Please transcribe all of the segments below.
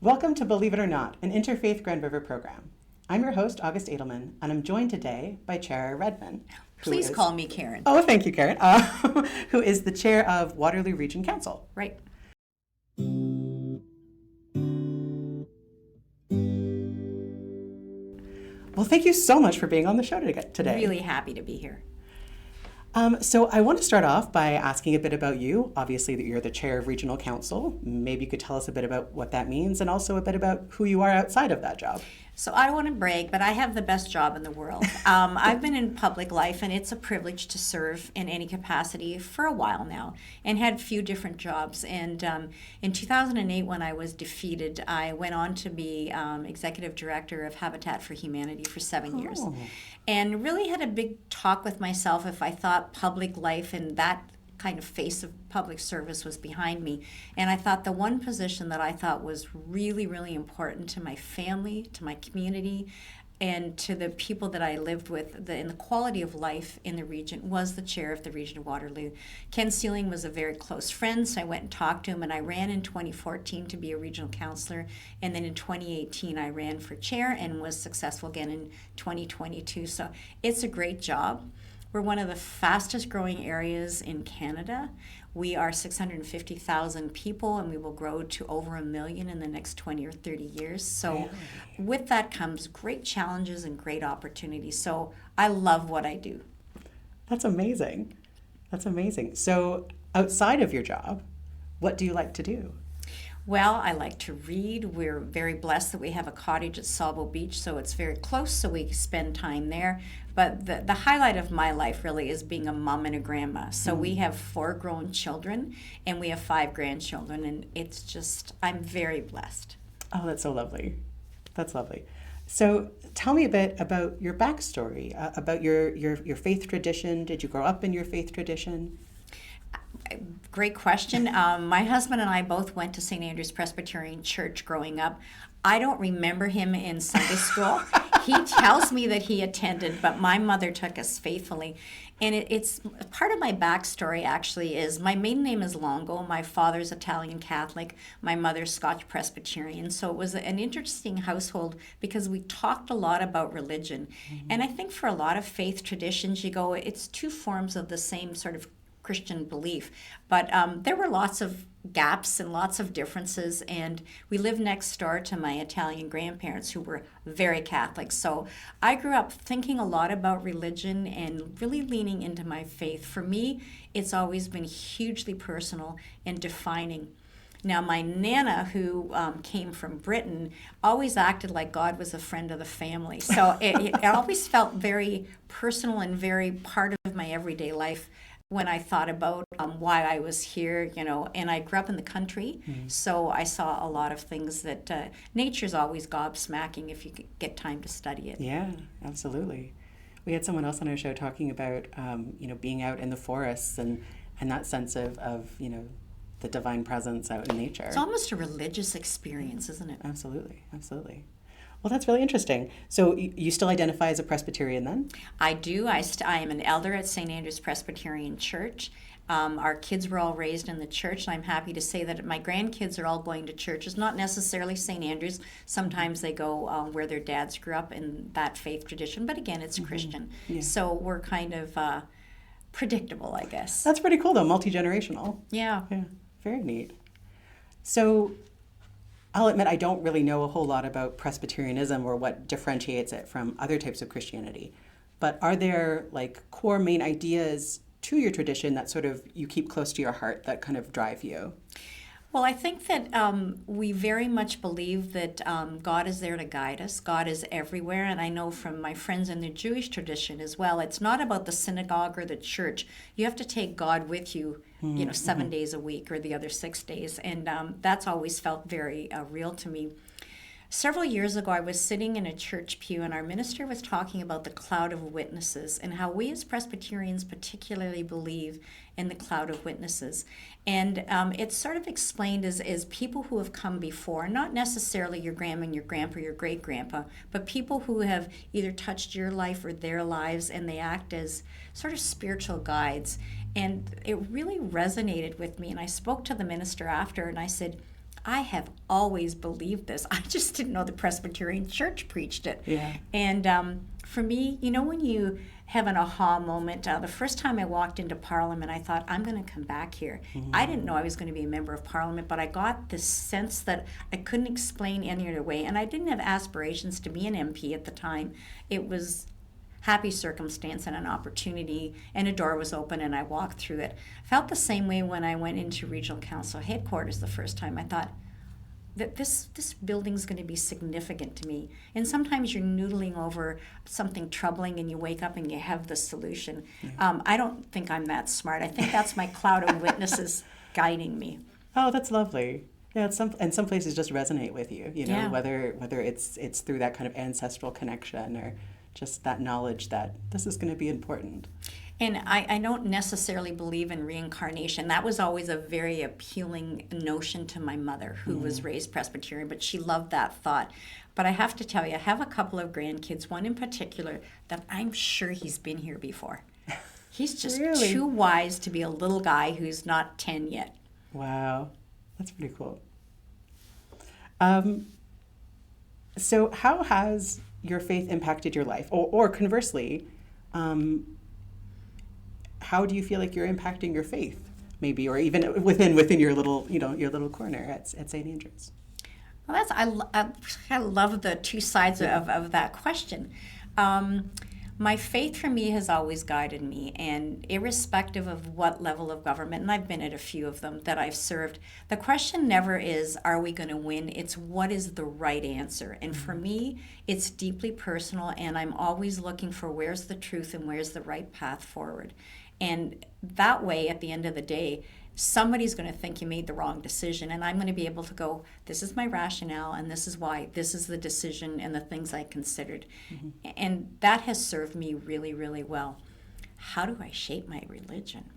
Welcome to Believe It or Not, an Interfaith Grand River program. I'm your host, August Edelman, and I'm joined today by Chair Redman. Please call me Karen. Oh, thank you, Karen. Who is the chair of Waterloo Region Council. Right. Well, thank you so much for being on the show today. Really happy to be here. So I want to start off by asking a bit about you. Obviously, that you're the chair of Regional Council. Maybe you could tell us a bit about what that means and also a bit about who you are outside of that job. So I don't want to brag, but I have the best job in the world. I've been in public life, and it's a privilege to serve in any capacity for a while now, and had a few different jobs. And in 2008, when I was defeated, I went on to be executive director of Habitat for Humanity for 7 years. And really had a big talk with myself if I thought public life and that kind of face of public service was behind me. And I thought the one position that I thought was really, really important to my family, to my community, and to the people that I lived with, and the quality of life in the region, was the chair of the region of Waterloo. Ken Sealing was a very close friend, so I went and talked to him, and I ran in 2014 to be a regional councillor, and then in 2018 I ran for chair and was successful again in 2022. So it's a great job. We're one of the fastest growing areas in Canada. We are 650,000 people, and we will grow to over 1 million in the next 20 or 30 years. So with that comes great challenges and great opportunities. So I love what I do. That's amazing. That's amazing. So outside of your job, what do you like to do? Well, I like to read. We're very blessed that we have a cottage at Sabo Beach, so it's very close, so we spend time there. But the highlight of my life really is being a mom and a grandma. So we have 4 grown children, and we have 5 grandchildren, and it's just, I'm very blessed. Oh, that's so lovely. That's lovely. So tell me a bit about your backstory, about your faith tradition. Did you grow up in your faith tradition? Great question. My husband and I both went to St. Andrew's Presbyterian Church growing up. I don't remember him in Sunday school. He tells me that he attended, but my mother took us faithfully. And it's part of my backstory, actually, is my maiden name is Longo. My father's Italian Catholic. My mother's Scotch Presbyterian. So it was an interesting household because we talked a lot about religion. And I think for a lot of faith traditions, you go, it's 2 forms of the same sort of Christian belief. But there were lots of gaps and lots of differences, and we lived next door to my Italian grandparents who were very Catholic. So I grew up thinking a lot about religion and really leaning into my faith. For me, it's always been hugely personal and defining. Now, my Nana, who came from Britain, always acted like God was a friend of the family. So it always felt very personal and very part of my everyday life when I thought about why I was here, and I grew up in the country, so I saw a lot of things that nature's always gobsmacking if you get time to study it. Yeah, absolutely. We had someone else on our show talking about, being out in the forests and that sense of the divine presence out in nature. It's almost a religious experience, isn't it? Absolutely, absolutely. Well, that's really interesting. So you still identify as a Presbyterian then? I do. I am an elder at St. Andrew's Presbyterian Church. Our kids were all raised in the church, and I'm happy to say that my grandkids are all going to churches, not necessarily St. Andrew's. Sometimes they go where their dads grew up in that faith tradition, but again, it's Christian. Yeah. So we're kind of predictable, I guess. That's pretty cool, though, multi-generational. Yeah. Yeah, very neat. So I'll admit I don't really know a whole lot about Presbyterianism or what differentiates it from other types of Christianity. But are there core main ideas to your tradition that sort of you keep close to your heart that kind of drive you? Well, I think that we very much believe that God is there to guide us. God is everywhere. And I know from my friends in the Jewish tradition as well, it's not about the synagogue or the church. You have to take God with you, 7 days a week or the other 6 days. And that's always felt very real to me. Several years ago, I was sitting in a church pew, and our minister was talking about the cloud of witnesses and how we as Presbyterians particularly believe in the cloud of witnesses. And it's sort of explained as people who have come before, not necessarily your grandma and your grandpa, your great-grandpa, but people who have either touched your life or their lives, and they act as sort of spiritual guides. And it really resonated with me, and I spoke to the minister after, and I said, I have always believed this. I just didn't know the Presbyterian Church preached it. Yeah. And for me, when you have an aha moment, the first time I walked into Parliament, I thought, I'm going to come back here. I didn't know I was going to be a member of Parliament, but I got this sense that I couldn't explain any other way. And I didn't have aspirations to be an MP at the time. It was happy circumstance and an opportunity, and a door was open and I walked through it. I felt the same way when I went into Regional Council headquarters the first time. I thought that this building's going to be significant to me. And sometimes you're noodling over something troubling and you wake up and you have the solution. I don't think I'm that smart. I think that's my cloud of witnesses guiding me. Oh, that's lovely. Yeah, some places just resonate with you, Yeah. whether it's through that kind of ancestral connection or just that knowledge that this is going to be important. And I don't necessarily believe in reincarnation. That was always a very appealing notion to my mother, who was raised Presbyterian, but she loved that thought. But I have to tell you, I have a couple of grandkids, one in particular, that I'm sure he's been here before. He's just Really? too wise to be a little guy who's not 10 yet. Wow, that's pretty cool. So how has your faith impacted your life? Or conversely, how do you feel like you're impacting your faith, maybe, or even within your little, your little corner at St. Andrews? Well, I love the two sides of that question. My faith for me has always guided me, and irrespective of what level of government, and I've been at a few of them that I've served, the question never is, are we going to win? It's what is the right answer? And for me, it's deeply personal, and I'm always looking for where's the truth and where's the right path forward. And that way, at the end of the day, somebody's going to think you made the wrong decision, and I'm going to be able to go, this is my rationale, and this is why, this is the decision and the things I considered. And that has served me really, really well. How do I shape my religion?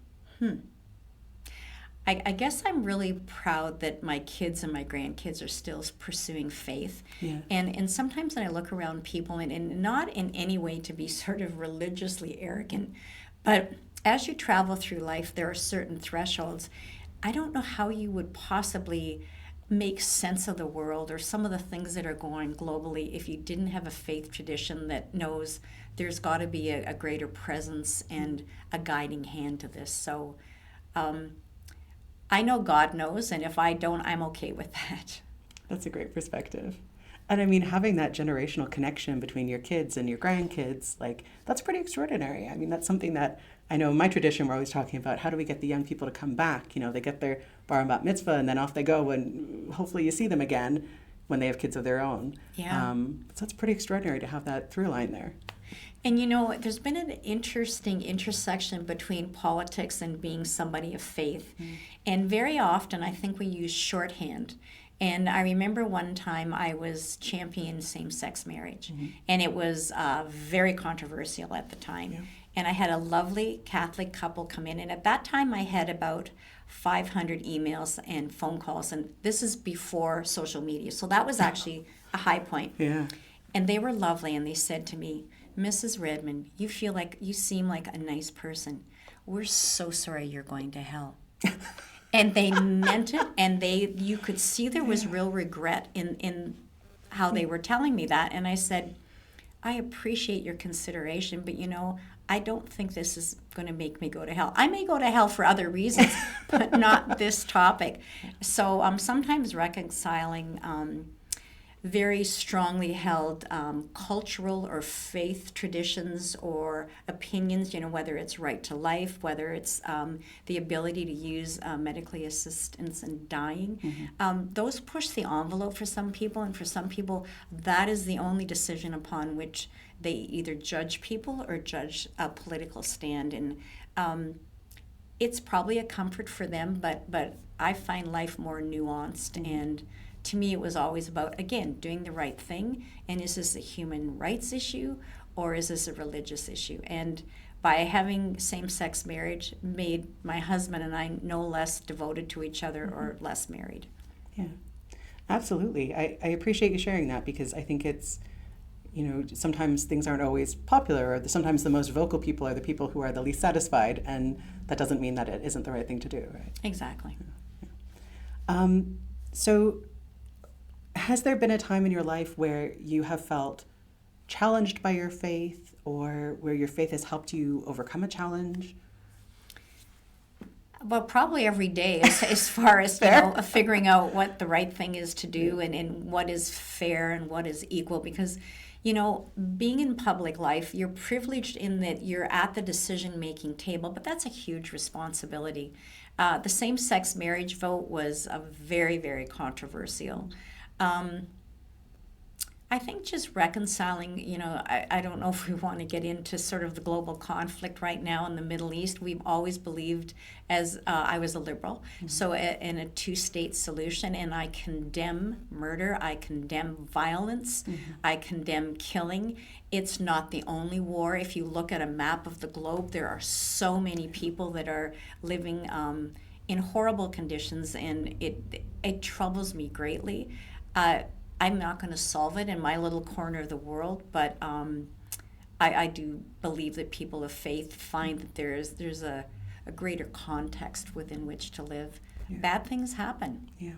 I guess I'm really proud that my kids and my grandkids are still pursuing faith. Yeah. And sometimes when I look around people, and not in any way to be sort of religiously arrogant, but as you travel through life, there are certain thresholds. I don't know how you would possibly make sense of the world or some of the things that are going globally if you didn't have a faith tradition that knows there's got to be a greater presence and a guiding hand to this. So I know God knows, and if I don't, I'm okay with that. That's a great perspective. And I mean, having that generational connection between your kids and your grandkids, that's pretty extraordinary. I mean, that's something that I know in my tradition, we're always talking about how do we get the young people to come back? They get their bar and bat mitzvah and then off they go, and hopefully you see them again when they have kids of their own. Yeah. So it's pretty extraordinary to have that through line there. And there's been an interesting intersection between politics and being somebody of faith. And very often I think we use shorthand. And I remember one time I was championing same-sex marriage, and it was very controversial at the time. Yeah. And I had a lovely Catholic couple come in, and at that time I had about 500 emails and phone calls, and this is before social media, so that was actually a high point. Yeah. And they were lovely, and they said to me, Mrs. Redman, you seem like a nice person. We're so sorry you're going to hell. And they meant it, and you could see there was real regret in how they were telling me that. And I said, I appreciate your consideration, but I don't think this is going to make me go to hell. I may go to hell for other reasons, but not this topic. So sometimes reconciling very strongly held cultural or faith traditions or opinions, whether it's right to life, whether it's the ability to use medically assistance in dying. Those push the envelope for some people, and for some people, that is the only decision upon which they either judge people or judge a political stand. And it's probably a comfort for them, but I find life more nuanced. And to me, it was always about, again, doing the right thing. And is this a human rights issue or is this a religious issue? And by having same-sex marriage made my husband and I no less devoted to each other or less married. Yeah, absolutely. I appreciate you sharing that, because I think it's, sometimes things aren't always popular, or sometimes the most vocal people are the people who are the least satisfied, and that doesn't mean that it isn't the right thing to do, right? Exactly. Yeah. So, has there been a time in your life where you have felt challenged by your faith, or where your faith has helped you overcome a challenge? Well, probably every day as far as figuring out what the right thing is to do, and what is fair and what is equal. Because, being in public life, you're privileged in that you're at the decision-making table, but that's a huge responsibility. The same-sex marriage vote was a very, very controversial. I think just reconciling, I don't know if we want to get into sort of the global conflict right now in the Middle East. We've always believed, as I was a liberal, so in a two-state solution, and I condemn murder, I condemn violence, I condemn killing. It's not the only war. If you look at a map of the globe, there are so many people that are living in horrible conditions, and it troubles me greatly. I'm not going to solve it in my little corner of the world, but I do believe that people of faith find that there's a greater context within which to live. Yeah. Bad things happen. Yeah.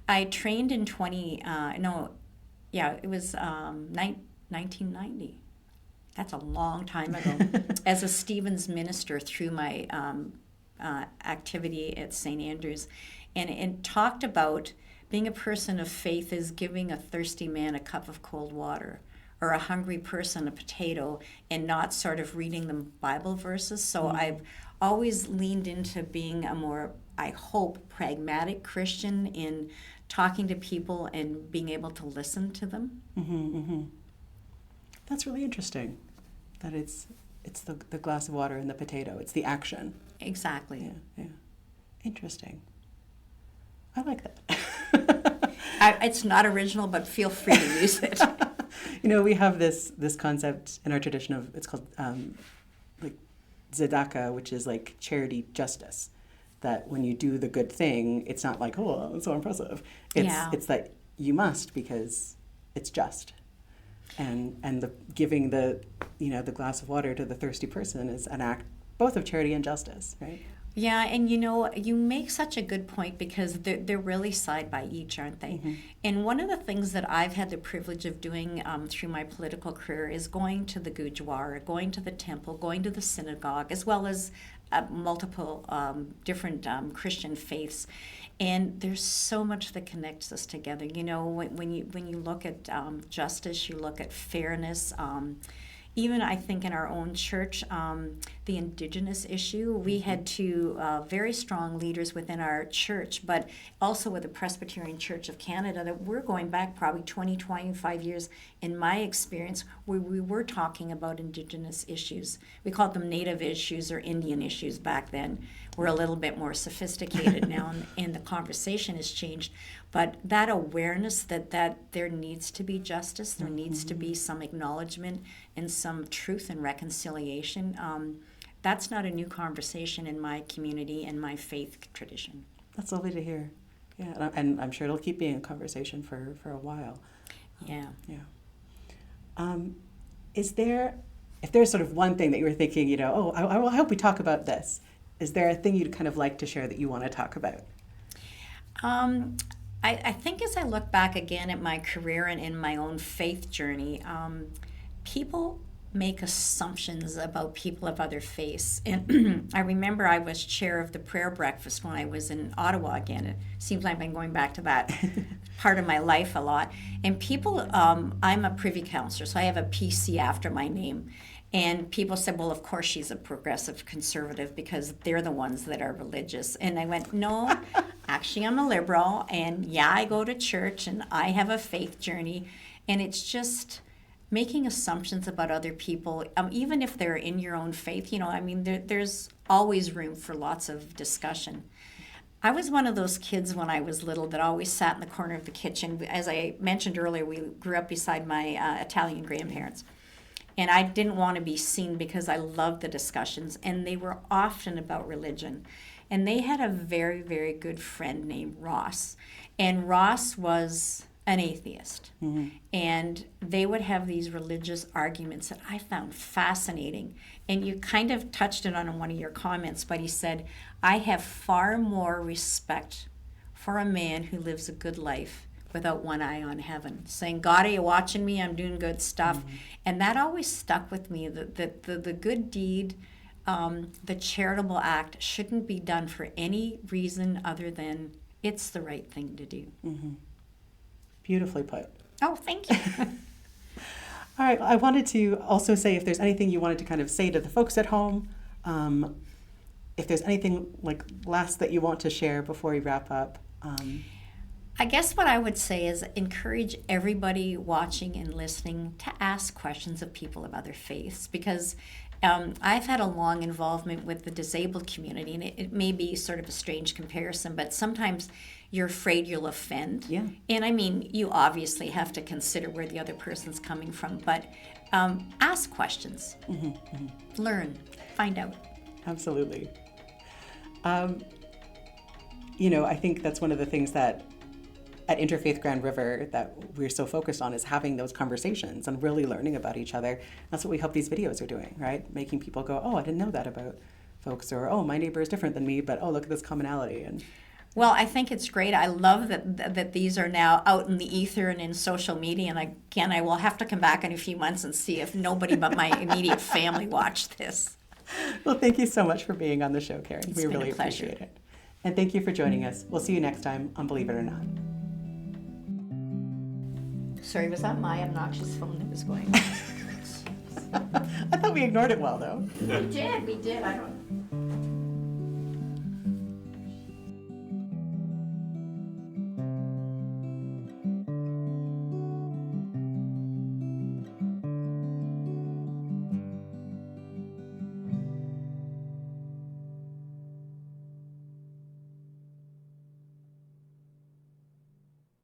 I trained in 1990. That's a long time ago. As a Stevens minister through my activity at St. Andrews, and talked about being a person of faith is giving a thirsty man a cup of cold water, or a hungry person a potato, and not sort of reading them Bible verses. So I've always leaned into being a more, I hope, pragmatic Christian in talking to people and being able to listen to them. That's really interesting, that it's the glass of water and the potato. It's the action. Exactly. Yeah. Interesting. I like that. It's not original, but feel free to use it. We have this concept in our tradition of, it's called like tzedakah, which is like charity justice. That when you do the good thing, it's not like, oh, it's so impressive. It's that you must, because it's just. And the giving the glass of water to the thirsty person is an act both of charity and justice, right? Yeah, and you make such a good point, because they're really side by each, aren't they? And one of the things that I've had the privilege of doing through my political career is going to the Gurdwara, going to the temple, going to the synagogue, as well as multiple different Christian faiths. And there's so much that connects us together. When you look at justice, you look at fairness. Even I think in our own church, the Indigenous issue, we had two very strong leaders within our church, but also with the Presbyterian Church of Canada, that we're going back probably 20, 25 years, in my experience, where we were talking about Indigenous issues. We called them Native issues or Indian issues back then. We're a little bit more sophisticated now, and the conversation has changed. But that awareness that there needs to be justice, there needs to be some acknowledgement and some truth and reconciliation, that's not a new conversation in my community and my faith tradition. That's lovely to hear. Yeah, and I'm sure it'll keep being a conversation for a while. Yeah. If there's sort of one thing that you were thinking, I hope we talk about this, is there a thing you'd kind of like to share that you want to talk about? I think as I look back again at my career and in my own faith journey, people make assumptions about people of other faiths. And I remember I was chair of the prayer breakfast when I was in Ottawa again. It seems like I've been going back to that part of my life a lot. And people, I'm a privy councillor, so I have a PC after my name. And people said, well, of course she's a progressive conservative, because they're the ones that are religious. And I went, no, actually I'm a liberal, and yeah, I go to church, and I have a faith journey. And it's just making assumptions about other people, even if they're in your own faith. There's always room for lots of discussion. I was one of those kids when I was little that always sat in the corner of the kitchen. As I mentioned earlier, we grew up beside my Italian grandparents. And I didn't want to be seen, because I loved the discussions, and they were often about religion. And they had a very, very good friend named Ross. And Ross was an atheist. And they would have these religious arguments that I found fascinating. And you kind of touched it on in one of your comments, but he said, I have far more respect for a man who lives a good life without one eye on heaven, saying, God, are you watching me? I'm doing good stuff. And that always stuck with me, that the good deed, the charitable act shouldn't be done for any reason other than it's the right thing to do. Beautifully put. Oh, thank you. All right. I wanted to also say if there's anything you wanted to kind of say to the folks at home, if there's anything like last that you want to share before we wrap up. I guess what I would say is encourage everybody watching and listening to ask questions of people of other faiths, because I've had a long involvement with the disabled community, and it may be sort of a strange comparison, but sometimes you're afraid you'll offend. Yeah. And I mean, you obviously have to consider where the other person's coming from, but ask questions, learn, find out. Absolutely. I think that's one of the things that at Interfaith Grand River that we're so focused on is having those conversations and really learning about each other. That's what we hope these videos are doing, right? Making people go, oh, I didn't know that about folks, or oh, my neighbor is different than me, but oh, look at this commonality. And well, I think it's great. I love that these are now out in the ether and in social media. And again, I will have to come back in a few months and see if nobody but my immediate family watched this. Well, thank you so much for being on the show, Karen. It's we been really a pleasure. appreciate it. And thank you for joining us. We'll see you next time on Believe It or Not. Sorry, was that my obnoxious phone that was going? I thought we ignored it well, though. We did. I don't.